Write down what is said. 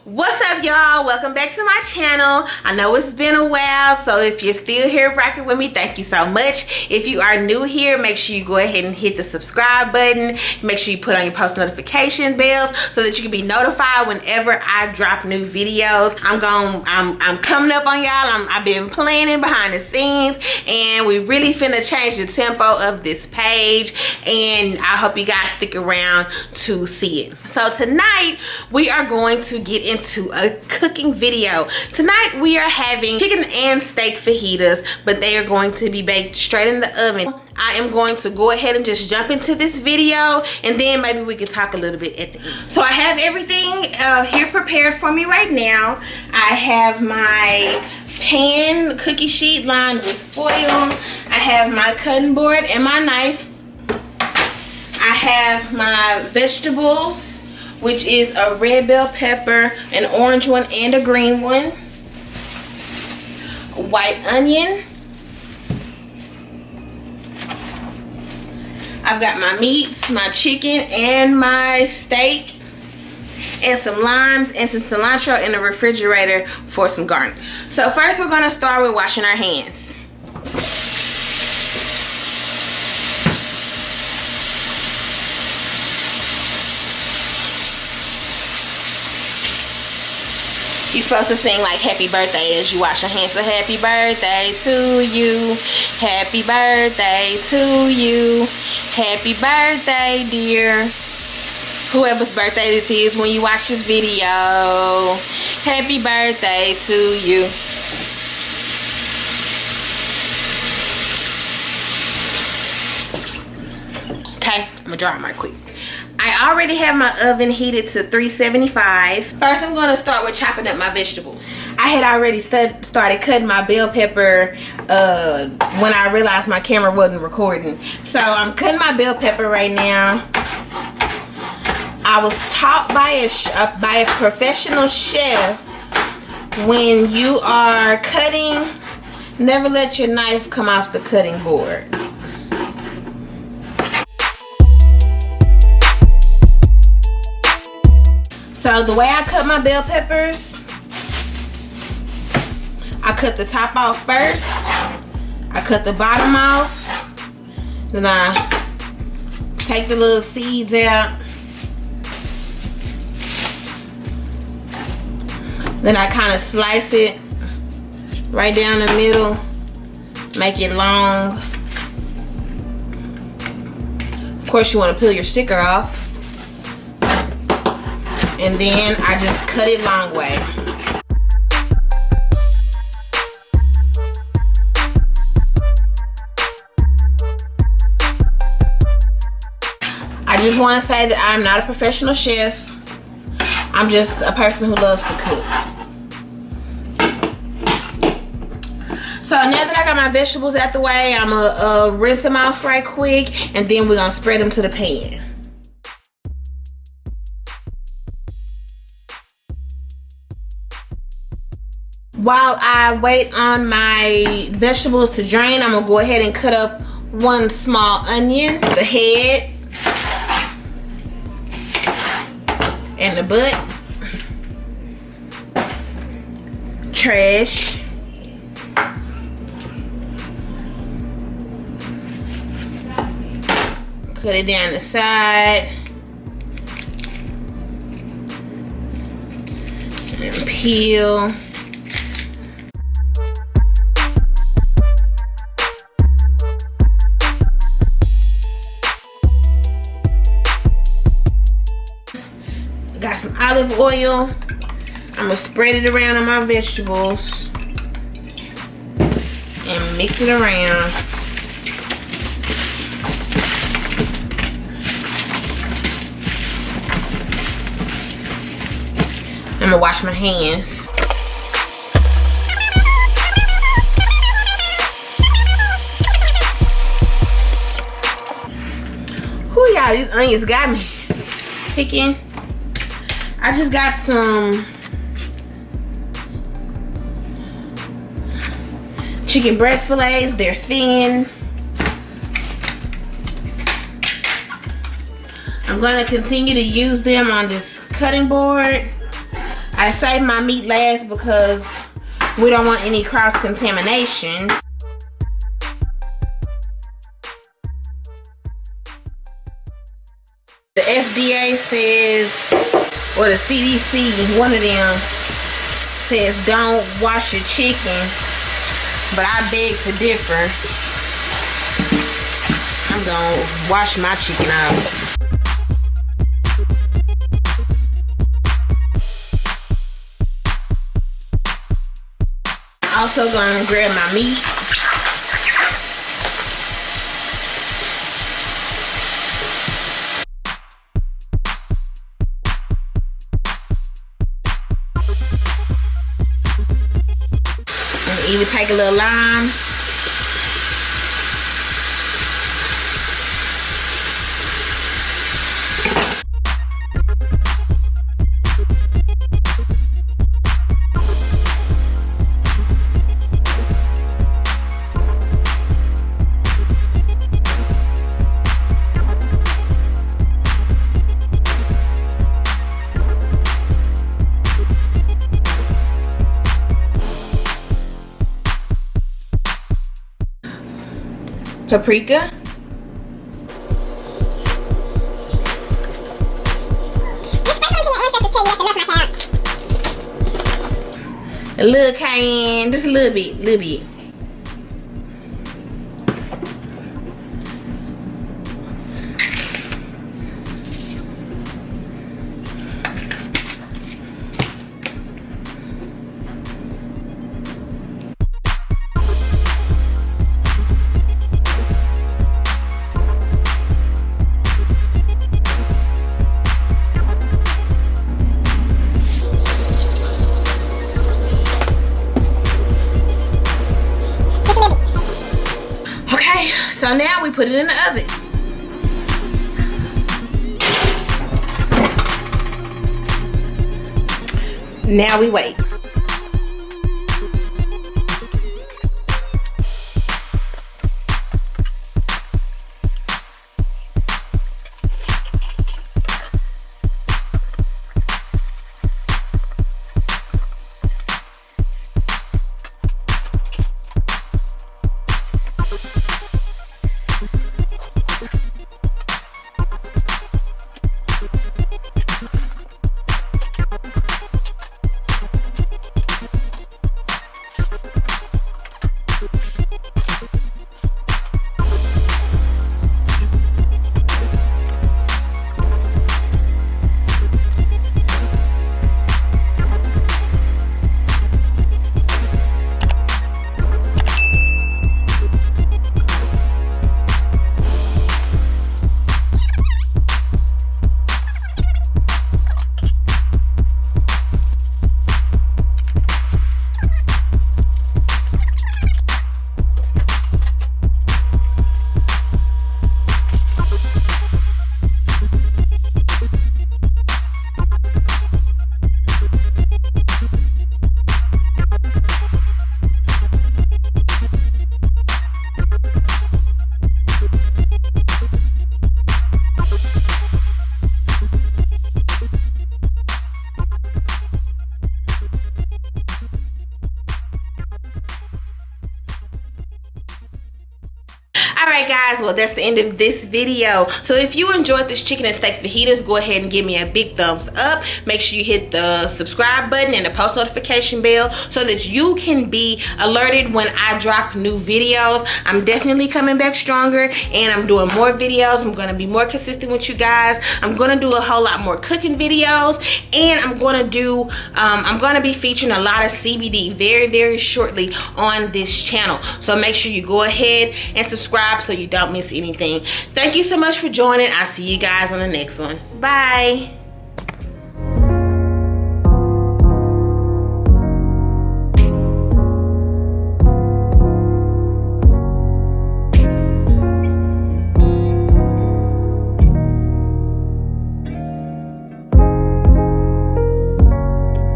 What's up, y'all? Welcome back to my channel. I know it's been a while, so if you're still here rocking with me, thank you so much. If you are new here, make sure you go ahead and hit the subscribe button. Make sure you put on your post notification bells so that you can be notified whenever I drop new videos. I'm coming up on y'all. I've been planning behind the scenes, and we really finna change the tempo of this page, and I hope you guys stick around to see it. So tonight we are going to get into a cooking video. Tonight we are having chicken and steak fajitas, but they are going to be baked straight in the oven. I am going to go ahead and just jump into this video, and then maybe we can talk a little bit at the end. So I have everything here prepared for me right now. I have my pan cookie sheet lined with foil. I have my cutting board and my knife. I have my vegetables, which is a red bell pepper, an orange one, and a green one. White onion. I've got my meats, my chicken, and my steak, and some limes and some cilantro in the refrigerator for some garnish. So first we're gonna start with washing our hands. You're supposed to sing like happy birthday as you wash your hands. So happy birthday to you. Happy birthday to you. Happy birthday, dear. Whoever's birthday this is when you watch this video. Happy birthday to you. Okay, I'm gonna dry them right quick. I already have my oven heated to 375. First, I'm going to start with chopping up my vegetables. I had already started cutting my bell pepper when I realized my camera wasn't recording. So I'm cutting my bell pepper right now. I was taught by a professional chef, when you are cutting, never let your knife come off the cutting board. So the way I cut my bell peppers, I cut the top off first, I cut the bottom off, then I take the little seeds out, then I kind of slice it right down the middle, make it long. Of course you want to peel your sticker off. And then I just cut it long way. I just want to say that I'm not a professional chef. I'm just a person who loves to cook. So now that I got my vegetables out the way, I'm gonna rinse them off right quick, and then we're gonna spread them to the pan. While I wait on my vegetables to drain, I'm gonna go ahead and cut up one small onion, the head, and the butt. Trash. Cut it down the side. And peel. Got some olive oil. I'm gonna spread it around on my vegetables and mix it around. I'm gonna wash my hands. Whoo, y'all, these onions got me picking. I just got some chicken breast fillets. They're thin. I'm going to continue to use them on this cutting board. I save my meat last because we don't want any cross-contamination. The FDA says, or the CDC, one of them, says don't wash your chicken, but I beg to differ. I'm gonna wash my chicken out. Also gonna grab my meat. And even take a little lime. Paprika. A little cayenne, just a little bit. So now we put it in the oven. Now we wait. Alright guys, well that's the end of this video. So if you enjoyed this chicken and steak fajitas, go ahead and give me a big thumbs up. Make sure you hit the subscribe button and the post notification bell so that you can be alerted when I drop new videos. I'm definitely coming back stronger and I'm doing more videos. I'm going to be more consistent with you guys. I'm going to do a whole lot more cooking videos, and I'm going to be featuring a lot of CBD very shortly on this channel. So make sure you go ahead and subscribe so you don't miss anything. Thank you so much for joining. I'll see you guys on the next one. Bye.